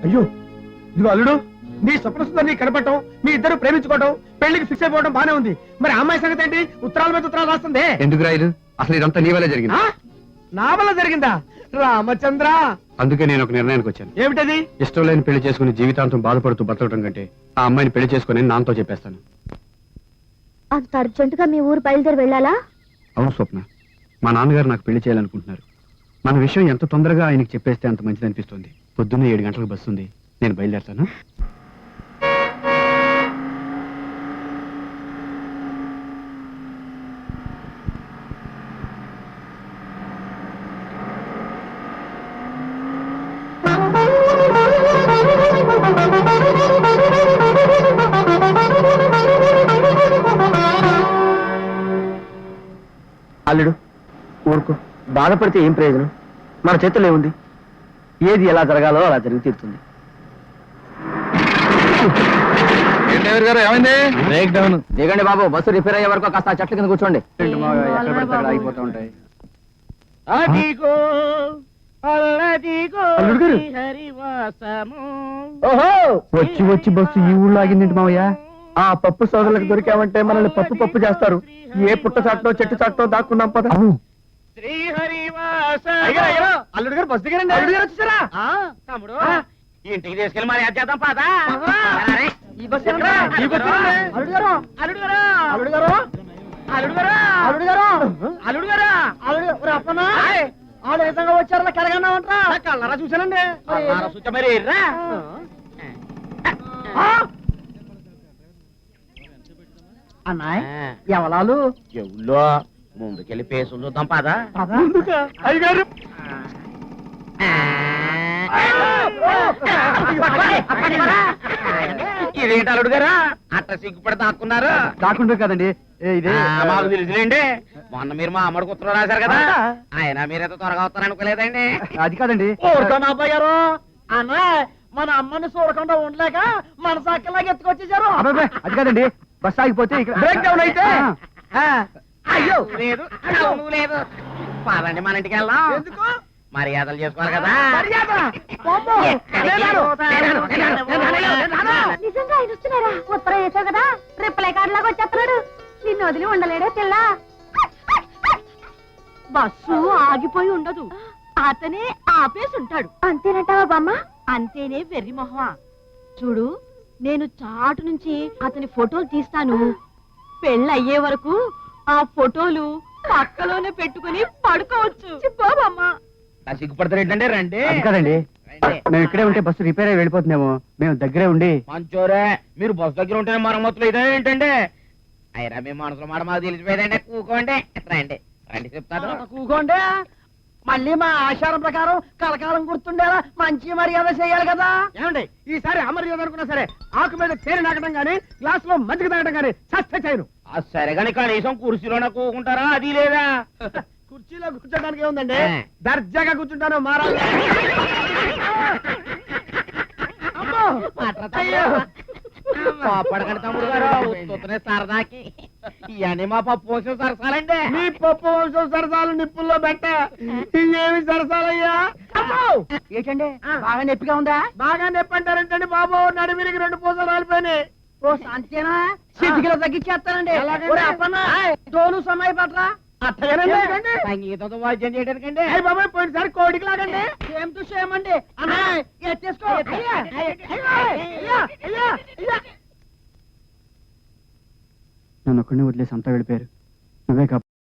అయ్యో ఇదిగో అల్లుడు, నీ స్వప్న సుందరిని కనపడటం, మీ ఇద్దరు ప్రేమించుకోవడం, పెళ్లికి ఫిక్స్ అయిపోవడం బానే ఉంది. మరి అమ్మాయి సంగతి ఏంటి? ఉత్తరాల మీద ఉత్తరాలు రాస్తుంది. ఎందుకు రాయదు? అసలు ఇదంతా నీ వల్ల జరిగింది. నా వల్ల జరిగిందా? రామచంద్ర, అందుకే నేను ఒక నిర్ణయానికి వచ్చాను. ఏమిటది? ఇష్టం లేని పెళ్లి చేసుకుని జీవితాంతం బాధపడుతూ బతకడం కంటే ఆ అమ్మాయిని పెళ్లి చేసుకుని నాన్నతో చెప్పేస్తాను. అంత అర్జెంటుగా మీ ఊరు బయలుదేరి వెళ్ళాలా? అవును స్వప్న, మా నాన్నగారు నాకు పెళ్లి చేయాలనుకుంటున్నారు. మన విషయం ఎంత తొందరగా ఆయనకి చెప్పేస్తే అంత మంచిది అనిపిస్తుంది. పొద్దున్నే 7 గంటలకు బస్సు ఉంది, నేను బయలుదేరుతాను. అల్లుడు ఊరుకో, బాధపడితే ఏం ప్రయోజనం? మన చేతుల్లో ఏముంది? ఏది ఎలా జరగాలో అలా జరిగి తీరుతుంది. Break down. దిగండి బాబు, బస్సు రిపేర్ అయ్యే వరకు కాస్త చెట్ల కింద కూర్చోండి. ఆగిపోతూ ఉంటాయి. ఓహో, వచ్చి వచ్చి బస్సు ఈ ఊళ్ళో ఆగిందేంటి మావయ్య? ఆ పప్పు సోదరులకు దొరికామంటే మనల్ని పప్పు పప్పు చేస్తారు. ఏ పుట్ట చాటో చెట్టు చాటో దాక్కున్నాం పద. అల్లుడు గారు బస్సు దిగారండి. అల్లుడు గారు వచ్చేసారా? తమ్ముడు ఇంటికి తీసుకెళ్ళి మరి అది చేద్దాం పాదా. ఈ బస్సు ఏమండి? ఈ బస్సు ఏమండి? అల్లుడు గారు, అల్లుడు గారు, అల్లుడు గారు, అల్లుడు గారు, అల్లుడు గారు, అల్లుడు గారు, అల్లుడు గారు, అప్పనా ఆడు విధంగా వచ్చారని కరగన్నామంటా. కళ్ళరా చూశానండి. చూచ మరి రా. అన్నాయ్ ఎవలాలు చెవుల్లో ముందుకెళ్ళి పేసులు చూద్దాం పాదా. అయ్యగారు ఇదేంటి అల్లుడు గారా అట్ట సిగ్గుపడి దాక్కున్నారు? కాకుండా కదండి ఇదే. మాకు తెలుసులేండి, మొన్న మీరు మా అమ్మడికి ఉత్తరం రాశారు కదా, ఆయన మీరైతే త్వరగా వస్తారు అనుకోలేదండి. అది కాదండి. ఊరుకోనా అబ్బాయి గారు? అన్నాయ్ మన అమ్మని చూడకుండా ఉండలేక మన సక్కలాగా ఎత్తుకొచ్చేసారు. అది కాదండి, బస్ ఆగిపోతే ఇక్కడ బ్రేక్ డౌన్ అయితే అయ్యో లేదు, అవును లేదు. పదండి మన ఇంటికి వెళ్దాం. ఎందుకు? మర్యాదలు చేసుకోవాలి కదా. నిజంగా ఆయన వస్తున్నారా? ఉత్తరం వేసావు కదా, రిప్లై కార్డు లాగా వచ్చేస్తున్నాడు. నిన్ను వదిలి ఉండలేడే పిల్ల. బస్సు ఆగిపోయి ఉండదు, అతనే ఆపేసి ఉంటాడు. అంతేనంటావా బామ్మ? అంతేనే వెర్రి మొహమా. చూడు, నేను చాటు నుంచి అతని ఫోటోలు తీస్తాను. పెళ్ళయ్యే వరకు ఆ ఫోటోలు పక్కలోనే పెట్టుకుని పడుకోవచ్చు. బాబమ్మా సిగ్గుపడతారు ఏంటంటే రండి. అది కాదండి, మేము ఇక్కడే ఉంటే బస్సు రిపేర్ అయ్యి వెళ్ళిపోతున్నాము. మేము దగ్గరే ఉండి. మంచోరే, మీరు బస్సు దగ్గర ఉంటేనే మరమ్మతులు ఇదే ఏంటంటే. అయినా మీ మనసులో మాట మాకు తెలిసిపోయేదండి. కూకోండి, రండి రండి చెప్తాను. కూకోండి. మళ్ళీ మా ఆచారం ప్రకారం కలకాలం గుర్తుండేలా మంచి మర్యాద చేయాలి కదా. ఏమండి, ఈసారి అమర్యాద అనుకున్నా సరే ఆకు మీద తేనె నాకడం గానీ గ్లాస్ లో మజ్జిగ తాగడం గానీ సస్త చేయను. సరే కానీ కనీసం కుర్చీలోనే కూకుంటారా? అది లేదా? కుర్చీలో కూర్చోడానికి ఏముందండి, దర్జాగా కూర్చుంటాను. మారాలి. పడకండి తమ్ముడు గారు, ఉత్తునే సరదాకి ఇవన్నీ మా పప్పు వంశం సరసాలండి. మీ పప్పు వంశం సరసాలు నిప్పుల్లో పెట్ట ఇంకేమి సరసాలయ్యా. ఏంటండి బాగా నొప్పిగా ఉందా? బాగా నొప్పి అంటారంటండి బాబు, నడిమిరికి 2 పూసలు రాలిపోయినాయి. ఓ అంతేనా? సిద్ధికిలో తగ్గించేస్తానండి. తోలు సమయ పట్ల సంగీతంతో వాద్యం చేయడానికండి. బాబాయ్ పోయినసారి కోడికి లాగండి. సేమ్ టు సేమ్ అండి. ఎత్తేసుకో. నన్ను ఒక్కడిని వదిలేసి అంతా వెళ్ళిపోయారు. నువ్వే